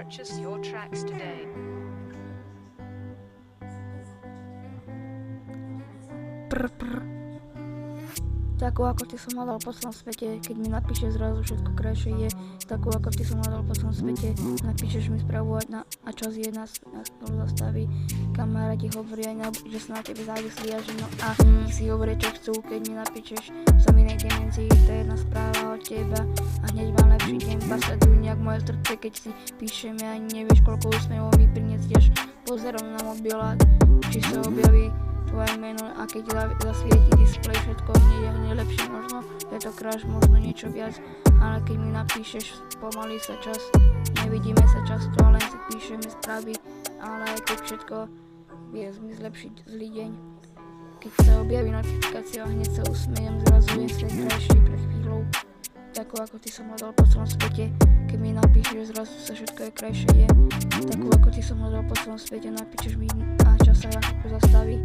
Purchase your tracks today. Takú ako ty som hľadal po celom svete, keď mi napíše zrazu všetko krajšie je. Takú ako ty som hľadal po celom svete, napíšeš mi správu a čas je nás spolu zastaví. Kamaráti hovoria, že sa na tebe závislí a že no a si hovoria čo chcú, keď mi napíšeš som inej dimenzii, to je jedna správa od teba a hneď mám lepší deň, sleduj nejak moje srdce, keď si píšem a ani nevieš koľko úsmevov mi prinesieš. Pozerom na mobil a či sa objaví tvoje meno a keď zasvieti displej, všetko hneď lepšie možno, je to crush, možno niečo viac, ale keď mi napíšeš, pomalí sa čas, nevidíme sa často, len si píšeme správy, ale aj keď všetko vie mi zlepšiť zlý deň. Keď sa objaví notifikácia a hneď sa usmejem, zrazu je svet krajší pred chvíľou. Takú ako ty som hľadal po celom svete, keď mi napíšeš, zrazu sa všetko je krajšie je. Takú ako ty som hľadal po celom svete, napíšeš mi a čas sa všetko zastaví.